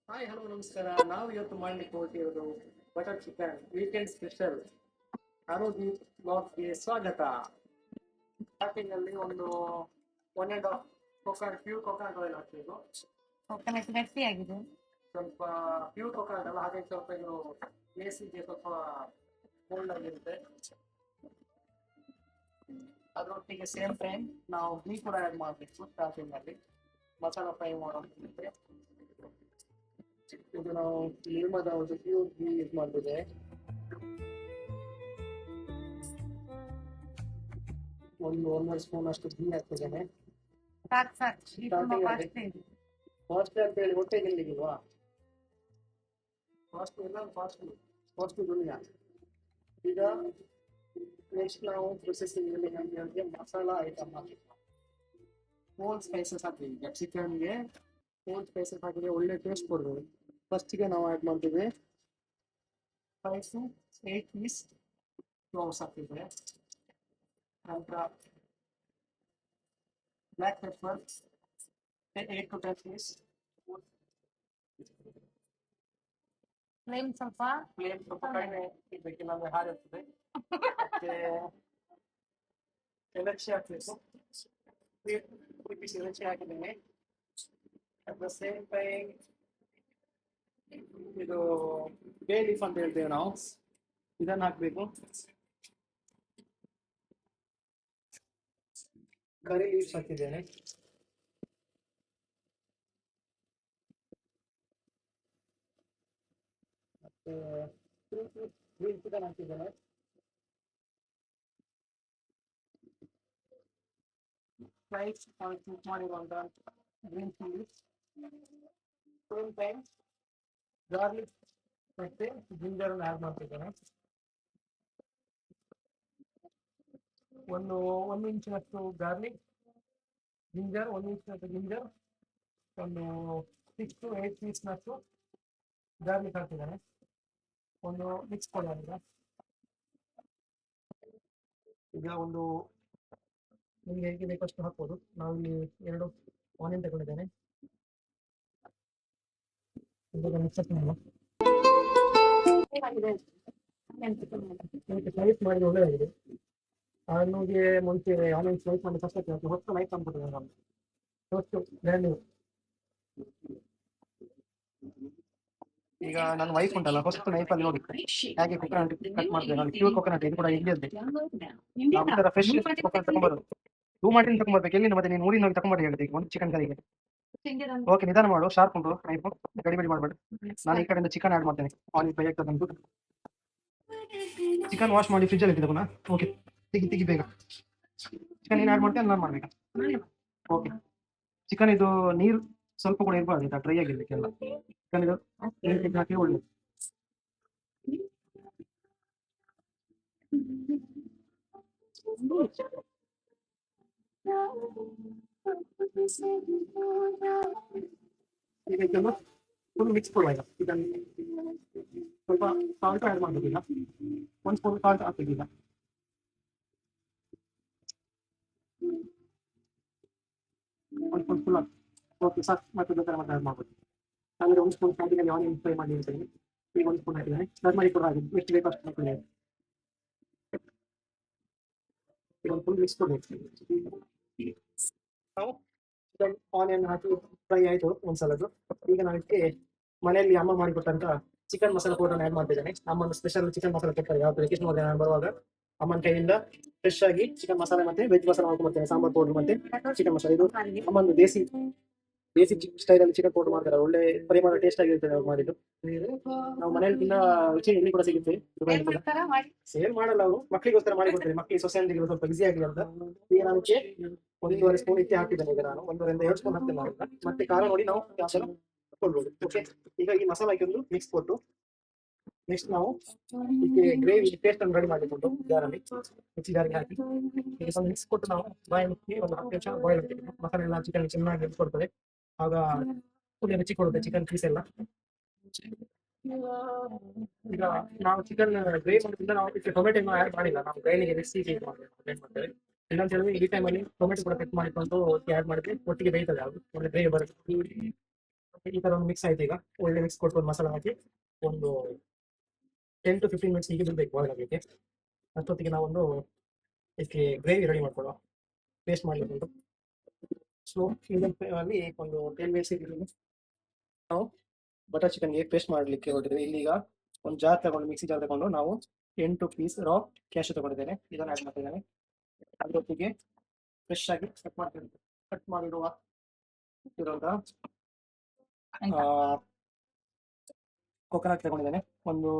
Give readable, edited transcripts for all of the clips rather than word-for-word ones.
Hi hello ನಮಸ್ಕಾರ. ನಾವು ಇವತ್ತು ಮಾಡಲಿಕ್ಕೆ ಹೊರಟಿರೋದು ಬಟರ್ ಚಿಕನ್ ವೀಕೆಂಡ್ ಸ್ಪೆಷಲ್. ಆರೋಗ್ಯ ಬ್ಲಾಗ್ಗೆ ಸ್ವಾಗತ. ಸ್ಟಾರ್ಟಿಂಗ್ ಅಲ್ಲಿ ಒಂದು 1.5 ಕೊಕಾಡ್ ಪ್ಯೂರ್ ಕೊಕಾಡ್ ಆಯಿಲ್ ಹಾಕಬೇಕು. ಕೊಕೊನಟ್ ಗಟ್ಟಿ ಆಗಿದೆ. ಸ್ವಲ್ಪ ಪ್ಯೂರ್ ಕೊಕಾಡ್ ಅಲ್ಲ, ಹಾಗಾಗಿ ಸ್ವಲ್ಪ ಇದು ಬೇಸಿಗೆ ಸ್ವಲ್ಪ ಕೋಲ್ಡ್ ಆಗಿರುತ್ತೆ. ಅದರೊಟ್ಟಿಗೆ ಸೇಮ್ ಟೈಮ್ ನಾವು ಘೀ ಕೂಡ ಆ್ಯಡ್ ಮಾಡಬೇಕು ಸ್ಟಾರ್ಟಿಂಗ್ ಅಲ್ಲಿ ಮಸಾಲ ಫ್ರೈ ಮಾಡೋದಕ್ಕೆ. ಇದು ನಾವು ನಿರ್ಮದ ಒಂದು ಪ್ಯೂರ್ ಘೀ ಯೂಸ್ ಮಾಡ್ತಿದ್ದೇವೆ. ಒಂದೂವರೆ ಸ್ಪೂನ್ ಅಷ್ಟು ಘೀ ಹಾಕ್ತಿದ್ದೇನೆ. ಸಾಕು ಸಾಕು, ಈ ತುಂಬಾ ಕಾಸ್ಟ್ಲಿ ಇದೆ. ಕಾಸ್ಟ್ಲಿ ಅಂತ ಹೇಳಿ ಹೊಟ್ಟೆ ಗೆಲ್ಲಿಗಿಲ್ವಾ? ಕಾಸ್ಟ್ಲಿ ಎಲ್ಲ ಕಾಸ್ಟ್ಲಿ ದುನಿಯಾ. ಈಗ ನೆಕ್ಸ್ಟ್ ನಾವು ಪ್ರೊಸೆಸಿಂಗ್ ಅಲ್ಲಿ ನಮಗೆ ಮಸಾಲ ಐಟಮ್ ಹಾಕಬೇಕು. ಹೋಲ್ ಸ್ಪೈಸಸ್ ಹಾಕಿ. ಈಗ ಚಿಕನ್ಗೆ ಹೋಲ್ ಸ್ಪೈಸಸ್ ಹಾಕಿದ್ರೆ ಒಳ್ಳೆ ಟೇಸ್ಟ್ ಕೊಡ್ಬೋದು. ಫಸ್ಟಿಗೆ ನಾವು ಆ್ಯಡ್ ಮಾಡ್ತೀವಿ 5 to 8 ಪೀಸ್ ಕ್ಲೋವ್ಸ್ ಹಾಕಿದ್ರೆ, ನಂತರ black pepper 8 to 10 piece. Flame ಸ್ವಲ್ಪ ಕಡಿಮೆ ಇಡ್ಬೇಕು, ಇಲ್ಲಾಂದ್ರೆ ಹಾರಿರ್ತದೆ. ಮತ್ತೆ ಎಲಚಿ ಹಾಕಬೇಕು. 3 ಪೀಸ್ ಎಲಚಿ ಹಾಕಿದ್ದೇನೆ. ಅಟ್ ದ ಸೇಮ್ ಟೈಮ್ ಇದು ಬೇ ಲೀಫ್ ಅಂತ ಹೇಳ್ತೇವೆ ನಾವು, ಇದನ್ನು ಹಾಕಬೇಕು. ಕರಿ ಲೀವ್ಸ್ ಹಾಕಿದ್ದೇನೆ. ಮತ್ತೆ ಗ್ರೀನ್ ಚಿಕನ್ ಹಾಕಿದ್ದೇನೆ. ಫ್ರೈಸ್ ಕುಕ್ ಮಾಡಿರುವಂತ green chilli. Same time garlic ಮತ್ತೆ ಜಿಂಜರ್ ಅನ್ನು ಆ್ಯಡ್ ಮಾಡ್ತಿದ್ದೇನೆ. ಒಂದು ಇಂಚಿನಷ್ಟು ಗಾರ್ಲಿಕ್, ಜಿಂಜರ್ 1 ಇಂಚಿನಷ್ಟು ಜಿಂಜರ್, ಒಂದು 6 to 8 ಪೀಸ್ನಷ್ಟು ಗಾರ್ಲಿಕ್ ಹಾಕಿದ್ದೇನೆ. ಒಂದು ಮಿಕ್ಸ್ ಕೊಡೋಣ. ಈಗ ಒಂದು ನಿಮಗೆ ಹೇಗೆ ಬೇಕಷ್ಟು ಹಾಕ್ಬೋದು. ನಾವಿಲ್ಲಿ 2 ಆನಿಯನ್ ತಗೊಂಡಿದ್ದೇನೆ. ಇದನ್ನು ಮಿಕ್ಸಪ್ ಮಾಡುವ. ಸ್ಲೈಸ್ ಮಾಡಿ ಒಳ್ಳೆಯದಾಗಿದೆ. ಅವನಿಗೆ ಮುಂಚೆ ಆನಿಯನ್ ಸ್ಲೈಸ್ ಮಾಡಿ ಕಷ್ಟ ಹೊತ್ತು ಲೈಟ್ ತಂದ್ಬಿಟ್ಟಿದೆ ನಾನು ಹೊತ್ತು ಬ್ರ್ಯಾಂಡ್. ಈಗ ನನ್ನ ವೈಫ್ ಉಂಟಲ್ಲ, ಹೊಸ್ತು ನೈಫಲ್ಲಿ ನೋಡಿ ಹಾಗೆ ಕೊಕೊನಟ್ ಕಟ್ ಮಾಡ್ತೇವೆ. ನಾನು ಪ್ಯೂರ್ ಕೊಕೊನಟ್, ಇದು ಕೂಡ ಇಂಡಿಯದ್ದೇ. ನಾವು ಈ ಥರ ಫ್ರೆಶ್ ಕೊಕೊನಟ್ ತಗೊಂಡ್ಬರೋದು. 2 ಮಾಡಿನ ತಗೊಂಡ್ಬರ್ಬೇಕು. ಎಲ್ಲಿಂದ ಮತ್ತೆ ನೀನು ಊರಿನ ಹೋಗಿ ತಗೊಂಡ್ಬರ್ರಿ ಹೇಳ್ತೀವಿ ಒಂದು ಚಿಕನ್ ಕರಿಗೆ. ಓಕೆ, ನಿಧಾನ ಮಾಡು, ಶಾರ್ಪ್ ಉಂಟು ನೈಫು, ಗಡಿಬಿಡಿ ಮಾಡಬೇಡಿ. ನಾನು ಈ ಕಡೆಯಿಂದ ಚಿಕನ್ ಆ್ಯಡ್ ಮಾಡ್ತೇನೆ. ಆನಿಯನ್ ಫ್ರೈ ಆಗ್ತದಂಟು. ಚಿಕನ್ ವಾಶ್ ಮಾಡಿ ಫ್ರಿಜ್ಜಲ್ಲಿ ಇಟ್ಟಿದ್ದೆನಾ? ಓಕೆ, ತೆಗಿ ಬೇಗ. ಚಿಕನ್ ಏನು ಆ್ಯಡ್ ಮಾಡ್ತೇನೆ, ನಾನು ಮಾಡಬೇಕಾ? ಓಕೆ. ಚಿಕನ್ ಇದು ನೀರು ಸ್ವಲ್ಪ ಕೂಡ ಇರಬಾರ್ದು, ಇದು ಡ್ರೈ ಆಗಿರ್ಲಿಕ್ಕೆಲ್ಲ. ಚಿಕನ್ ಇದು ನೀರು ಹಾಕಿ ಒಳ್ಳೆ. ಈಗ ಇದನ್ನು ಫುಲ್ ಮಿಕ್ಸ್ ಕೊಡುವ. ಈಗ ಇದನ್ನು ಸ್ವಲ್ಪ ಸಾಲ್ಟ್ ಆ್ಯಡ್ ಮಾಡಬೇಕು. ಈಗ 1 ಸ್ಪೂನ್ ಸಾಲ್ಟ್ ಹಾಕ್ಬೇಕು. ಈಗ 1 ಸ್ಪೂನ್ ಫುಲ್. ಓಕೆ ಸಾಕು. ಮತ್ತೆ ಬೇಕಾದ್ರೆ ಮತ್ತೆ ಆ್ಯಡ್ ಮಾಡ್ಬೋದು. ಹಾಗಾದ್ರೆ 1 ಸ್ಪೂನ್ ಸ್ಟಾರ್ಟಿಂಗಲ್ಲಿ ಆನಿಯನ್ ಫ್ರೈ ಮಾಡಿ ಇರ್ತೇನೆ. ಈಗ 1 ಸ್ಪೂನ್ ಹಾಕಿದ್ದೇನೆ. ಟರ್ಮರಿಕ್ ಕೂಡ ಹಾಕಿದ್ದು ಎಷ್ಟು ಬೇಕು ಅಷ್ಟು ಹಾಕಿದ್ದೇನೆ. ಈಗ ಒಂದು ಫುಲ್ ಮಿಕ್ಸ್ ಕೊಡಬೇಕು. ನಾವು ಚಿಕನ್ ಆನಿಯನ್ ಹಾಕಿ ಫ್ರೈ ಆಯಿತು ಒಂದ್ಸಲದ್ದು. ಈಗ ನಾನು ಇದಕ್ಕೆ ಮನೆಯಲ್ಲಿ ಅಮ್ಮ ಮಾಡಿಕೊಟ್ಟಂತ ಚಿಕನ್ ಮಸಾಲ ಪೌಡರ್ ಆ್ಯಡ್ ಮಾಡ್ತಿದ್ದೇನೆ. ಅಮ್ಮನ ಸ್ಪೆಷಲ್ ಚಿಕನ್ ಮಸಾಲ ಕೊಡ್ತಾರೆ ಯಾವ್ದು ಕೃಷ್ಣ ನಾನು ಬರುವಾಗ. ಅಮ್ಮನ ಕೈಯಿಂದ ಫ್ರೆಶ್ ಆಗಿ ಚಿಕನ್ ಮಸಾಲೆ ಮತ್ತೆ ವೆಜ್ ಮಸಾಲ ಮಾಡ್ಕೊಂಡ್ಬರ್ತೇನೆ. ಸಾಂಬಾರ್ ಪೌಡರ್ ಮತ್ತೆ ಚಿಕನ್ ಮಸಾಲೆ. ಇದು ಅಮ್ಮನ ದೇಸಿ ಸ್ಟೈಲ್ ಅಲ್ಲಿ ಚಿಕನ್ ಪೌಡರ್ ಮಾಡ್ತಾರೆ. ಒಳ್ಳೆ ಪರಿಮಾಣ ಟೇಸ್ಟ್ ಆಗಿರ್ತದೆ ಅವ್ರು ಮಾಡಿದ್ದು. ನಾವು ಮನೆಯಲ್ಲಿ ತಿನ್ನ ರುಚಿ ಇಲ್ಲಿ ಕೂಡ ಸಿಗುತ್ತೆ. ಸೇಲ್ ಮಾಡಲ್ಲ, ಅವರು ಮಕ್ಕಳಿಗೋಸ್ಕರ ಮಾಡಿ ಕೊಡ್ತಾರೆ. ಮಕ್ಕಳಿಗೆ ಸೊಸೈಟಿಗೆ ಸ್ವಲ್ಪ ಈಸಿ ಆಗಲಿ ಅಂತ. ಈಗ ನಾನು 1.5 ಸ್ಪೂನ್ ಇತ್ತೆ ಹಾಕಿದ್ದೇನೆ. ಈಗ ನಾನು 1.5 ಸ್ಪೂನ್ ಹಾಕ್ತೇನೆ ನಾವು. ಮತ್ತೆ ಖಾರ ನೋಡಿ ನಾವು ಯಾವ ಥರ ಕೊಡ್ಬೋದು. ಓಕೆ, ಈಗ ಈ ಮಸಾಲ ಹಾಕಿದ್ದು ಮಿಕ್ಸ್ ಕೊಟ್ಟು ನೆಕ್ಸ್ಟ್ ನಾವು ಇದಕ್ಕೆ ಗ್ರೇವಿ ಪೇಸ್ಟ್ ಅನ್ನು ರೆಡಿ ಮಾಡಿಕೊಂಡು ಜಾರಲ್ಲಿ ಮಿಕ್ಸಿ ಜಾರಿಗೆ ಹಾಕಿ ಈಗ ಸ್ವಲ್ಪ ಮಿಕ್ಸ್ ಕೊಟ್ಟು ನಾವು ಬಾಯಿ ಮುಚ್ಚಿ ಒಂದು 10 ನಿಮಿಷ ಬಾಯ್ಲ್ ಆಗ್ತದೆ. ಮಸಾಲೆ ಎಲ್ಲ ಚಿಕನ್ ಚೆನ್ನಾಗಿ ಕೊಡ್ತದೆ. ಆಗ ಫುಲ್ ರುಚಿ ಕೊಡುತ್ತೆ ಚಿಕನ್ ಪೀಸ್ ಎಲ್ಲ. ಈಗ ನಾವು ಚಿಕನ್ ಗ್ರೇವಿ ಮಾಡೋದ್ರಿಂದ ನಾವು ಇದಕ್ಕೆ ಟೊಮೆಟೊ ಇನ್ನೂ ಆ್ಯಡ್ ಮಾಡಿಲ್ಲ. ನಾವು ಗ್ರೈಂಡಿಗೆ ಮಿಕ್ಸಿ ಮಾಡ್ತೇವೆ. ಇಲ್ಲಂತ ಹೇಳಿದ್ರೆ ಈ ಟೈಮಲ್ಲಿ ಟೊಮೆಟೊ ಕೂಡ ಕಟ್ ಮಾಡಿಕೊಂಡು ಒಟ್ಟಿಗೆ ಆ್ಯಡ್ ಮಾಡಿದ್ರೆ ಒಟ್ಟಿಗೆ ಬೇಯ್ತದೆ. ಅದು ಒಳ್ಳೆ ಗ್ರೇವಿ ಬರುತ್ತೆ. ಈ ತರ ಒಂದು ಮಿಕ್ಸ್ ಆಯ್ತು. ಈಗ ಒಳ್ಳೆ ಮಿಕ್ಸ್ ಕೊಟ್ಟು ಒಂದು ಮಸಾಲ ಹಾಕಿ ಒಂದು 10 to 15 ಮಿನಿಟ್ಸ್ ಹೀಗೆ ಬಿಡಬೇಕು ಬಾಯ್ಲ್ ಆಗಲಿಕ್ಕೆ. ಅಷ್ಟೊತ್ತಿಗೆ ನಾವೊಂದು ಇದಕ್ಕೆ ಗ್ರೇವಿ ರೆಡಿ ಮಾಡ್ಕೊಳ್ಳುವ. ಪೇಸ್ಟ್ ಮಾಡಲಿಕ್ಕೆ ಸ್ಲೋ ಮೀಡಿಯಂ ಅಲ್ಲಿ ಒಂದು 10 ಮಿನಿಟ್ಸ್ ಇಟ್ಟಿದ್ದೀನಿ. ನಾವು ಬಟರ್ ಚಿಕನ್ಗೆ ಪೇಸ್ಟ್ ಮಾಡಲಿಕ್ಕೆ ಹೊರಟಿದ್ದೇವೆ. ಇಲ್ಲಿಗ ಒಂದು ಜಾರ್ ತಗೊಂಡು, ಮಿಕ್ಸಿ ಜಾರ್ ತಗೊಂಡು ನಾವು 8 ಪೀಸ್ ರಾ ಕ್ಯಾಶು ತಗೊಂಡಿದ್ದೇನೆ. ಇದನ್ನು ಆ್ಯಡ್ ಮಾಡ್ತಿದ್ದೇನೆ. ಅದರೊಟ್ಟಿಗೆ ಫ್ರೆಶ್ ಆಗಿ ಕಟ್ ಮಾಡಿರುವ ಇರುವಂತಹ ಕೊಕೊನಟ್ ತಗೊಂಡಿದ್ದೇನೆ. ಒಂದು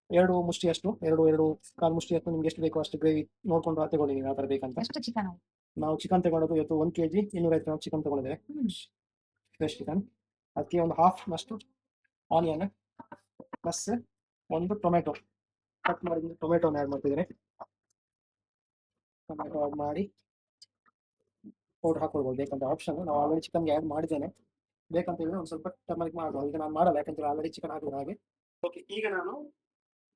2 ಮುಷ್ಟಿಯಷ್ಟು, ಎರಡು ಕಾಲು ಮುಷ್ಟಿಯಷ್ಟು ನಿಮ್ಗೆ ಎಷ್ಟು ಬೇಕೋ ಅಷ್ಟು ಗ್ರೇವಿ ನೋಡ್ಕೊಂಡು ತಗೊಂಡಿದ್ದೀನಿ ಯಾವ ಥರ ಬೇಕಂತ. ಎಷ್ಟು ಚಿಕನ್? ನಾವು ಚಿಕನ್ ತಗೊಂಡದ್ದು ಇವತ್ತು 1 kg 250 ಗ್ರಾಮ್ ಚಿಕನ್ ತಗೊಂಡಿದ್ದೇವೆ, ಫ್ರೆಶ್ ಚಿಕನ್. ಅದಕ್ಕೆ ಒಂದು ಹಾಫ್ನಷ್ಟು ಆನಿಯನ್ ಪ್ಲಸ್ ಒಂದು ಟೊಮೆಟೊ ಕಟ್ ಮಾಡಿ ಟೊಮೆಟೊನ ಆ್ಯಡ್ ಮಾಡ್ತಿದ್ದೇನೆ. ಟೊಮೆಟೊ ಆ್ಯಡ್ ಮಾಡಿ ಪೌಡರ್ ಹಾಕೊಳ್ಬೋದು, ಬೇಕಂತ ಆಪ್ಷನ್. ನಾವು ಆಲ್ರೆಡಿ ಚಿಕನ್ಗೆ ಆ್ಯಡ್ ಮಾಡಿದ್ದೇನೆ. ಬೇಕಂತ ಹೇಳಿದ್ರೆ ಒಂದು ಸ್ವಲ್ಪ ಟರ್ಮರಿಕ್ ಮಾಡ್ಬೋದು. ಈಗ ನಾನು ಮಾಡಲ್ಲ, ಯಾಕಂದ್ರೆ ಆಲ್ರೆಡಿ ಚಿಕನ್ ಹಾಕಿದ್ರೆ ಹಾಗೆ. ಓಕೆ, ಈಗ ನಾನು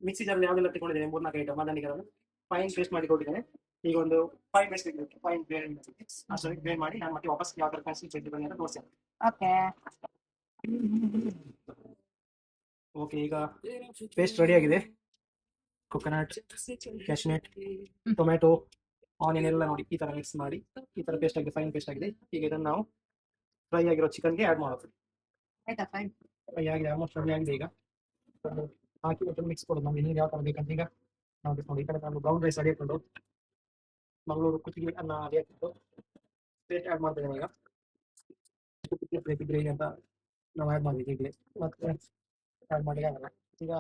ಮಿಕ್ಸಿ ಜಾರಲ್ಲಿ ಯಾವೆಲ್ಲ ತಗೊಂಡಿದ್ದೇನೆ 3-4 ಐಟಮ್ ಅದನ್ನು ಈಗ ನಾನು ಫೈನ್ ಪೇಸ್ಟ್ ಮಾಡಿ ಕೊಟ್ಟಿದ್ದೇನೆ. ಈಗ ಒಂದು 5 ಮಿನಿಟ್ಸ್ ಬೇಕು ಫೈನ್ ಗ್ರೇಡ್ ಮಾಡಿ ನಾನು ಮತ್ತೆ ವಾಪಸ್ ಯಾವ ಥರ ಕನ್ಸಿಸ್ಟೆನ್ಸಿ ಬನ್ನಿ ಅಂತ ತೋರಿಸ್ತೇನೆ. ಓಕೆ. ಓಕೆ, ಈಗ ಪೇಸ್ಟ್ ರೆಡಿ ಆಗಿದೆ. ಕೊಕೊನಟ್, ಕ್ಯಾಶ್ನೆಟ್, ಟೊಮೆಟೊ, ಆನಿಯನ್ ಎಲ್ಲ ನೋಡಿ ಈ ಥರ ಮಿಕ್ಸ್ ಮಾಡಿ ಈ ಥರ ಪೇಸ್ಟ್ ಆಗಿದೆ, ಫೈನ್ ಪೇಸ್ಟ್ ಆಗಿದೆ. ಈಗ ಇದನ್ನು ನಾವು ಫ್ರೈ ಆಗಿರೋ ಚಿಕನ್ಗೆ ಆ್ಯಡ್ ಮಾಡೋದು. ಆಯ್ತಾ? ಫೈನ್. ಫ್ರೈ ಆಗಿದೆ, ಆಲ್ಮೋಸ್ಟ್ ಫ್ರೈ ಆಗಿದೆ. ಈಗ ಹಾಕಿ ಮತ್ತು ಮಿಕ್ಸ್ ಕೊಡೋದು. ನಮಗೆ ನೀರು ಯಾವ ಥರ ಬೇಕಂತ ಈಗ ನಾವು ನೋಡಿ. ಈ ಕಡೆ ನಾನು ಬ್ರೌನ್ ರೈಸ್ ರೆಡಿ ಹಾಕೊಂಡು ಮಂಗಳೂರು ಕುತ್ತಿಗೆ ಅನ್ನ ರೆಡಿ ಹಾಕಿಟ್ಟು ಪೇಸ್ಟ್ ಆ್ಯಡ್ ಮಾಡ್ತಿದ್ದೇನೆ. ಈಗ ಕುತ್ತಿಗೆ ಗ್ರೇವಿ ಅಂತ ನಾವು ಆ್ಯಡ್ ಮಾಡಿದ್ವಿ ಈಗಲೇ, ಮತ್ತೆ ಆ್ಯಡ್ ಮಾಡಿ ಆಗಲ್ಲ. ಈಗ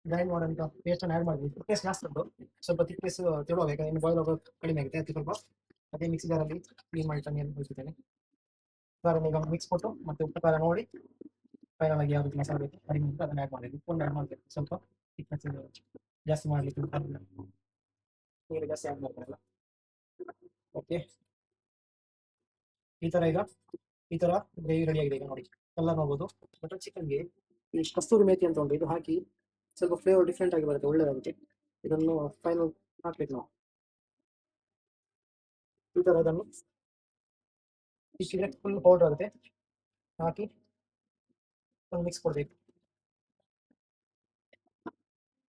ಗ್ರೈಂಡ್ ಮಾಡೋಂಥ ಪೇಸ್ಟನ್ನು ಆ್ಯಡ್ ಮಾಡಿದ್ವಿ. ಥಿಕ್ನೆಸ್ ಜಾಸ್ತಿ ಉಂಟು, ಸ್ವಲ್ಪ ಥಿಕ್ನೆಸ್ ತಿಳುವಾಗ, ಯಾಕಂದ್ರೆ ಇನ್ನು ಬಾಯ್ಲ್ ಆಗೋದು ಕಡಿಮೆ ಆಗುತ್ತೆ. ಅದಕ್ಕೆ ಸ್ವಲ್ಪ ಅದೇ ಮಿಕ್ಸಿ ಜಾರಲ್ಲಿ ಕ್ಲೀನ್ ಮಾಡಿ ತಣ್ಣೀರು ಬಳಸಿದ್ದೇನೆ. ಸಾರನ್ನು ಈಗ ಮಿಕ್ಸ್ ಕೊಟ್ಟು ಮತ್ತೆ ಉಪ್ಪು ಖಾರ ನೋಡಿ ಫೈನಲ್ ಆಗಿ ಯಾವುದು ಮಸಾಲೆ ಬೇಕು ಕಡಿಮೆ ಉಂಟು ಅದನ್ನು ಆ್ಯಡ್ ಮಾಡಿದ್ವಿ. ಉಪ್ಪನ್ನು ಆ್ಯಡ್ ಮಾಡಬೇಕು, ಸ್ವಲ್ಪ ಥಿಕ್ನೆಸ್ ಜಾಸ್ತಿ ಮಾಡಲಿಕ್ಕೆ ನೀರು ಜಾಸ್ತಿ ಆ್ಯಡ್ ಮಾಡ್ತಾರಲ್ಲ. ಓಕೆ, ಈ ಥರ ಗ್ರೇವಿ ರೆಡಿ ಆಗಿದೆ. ಈಗ ನೋಡಿ ಕಲರ್ ನೋಡ್ಬೋದು. ಬಟರ್ ಚಿಕನ್ಗೆ ಈ ಕಸ್ತೂರಿ ಮೇಥಿ ಅಂತ ಉಂಟು, ಇದು ಹಾಕಿ ಸ್ವಲ್ಪ ಫ್ಲೇವರ್ ಡಿಫ್ರೆಂಟ್ ಆಗಿ ಬರುತ್ತೆ, ಒಳ್ಳೆಯದಾಗುತ್ತೆ. ಇದನ್ನು ಫೈನಲ್ ಹಾಕ್ಬೇಕು ನಾವು. ಈ ಥರ ಇದನ್ನು ಇಕ್ಕಿದ್ರೆ ಫುಲ್ ಪೌಡರ್ ಆಗುತ್ತೆ. ಹಾಕಿ ಒಂದು ಮಿಕ್ಸ್ ಕೊಡಬೇಕು.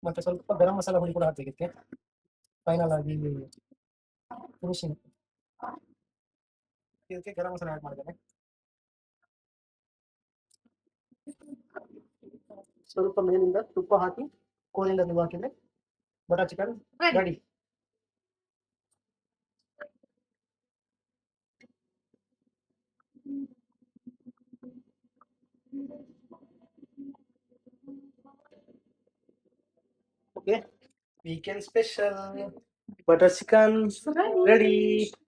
ಮತ್ತೆ ಸ್ವಲ್ಪ ಗರಂ ಮಸಾಲ ಹುಡಿ ಕೂಡ ಹಾಕಬೇಕು ಇದಕ್ಕೆ. ಫೈನಲ್ ಆಗಿ ಫಿನಿಶಿಂಗ್ ಇದಕ್ಕೆ ಗರಂ ಮಸಾಲ ಆ್ಯಡ್ ಮಾಡಿದ್ದೇನೆ. ಸ್ವಲ್ಪ ಮೇಲಿಂದ ತುಪ್ಪ ಹಾಕಿ ಕೋಳಿಯಿಂದ ನೀವು ಹಾಕಿದ್ರೆ butter chicken ready. Okay, weekend special butter chicken ready.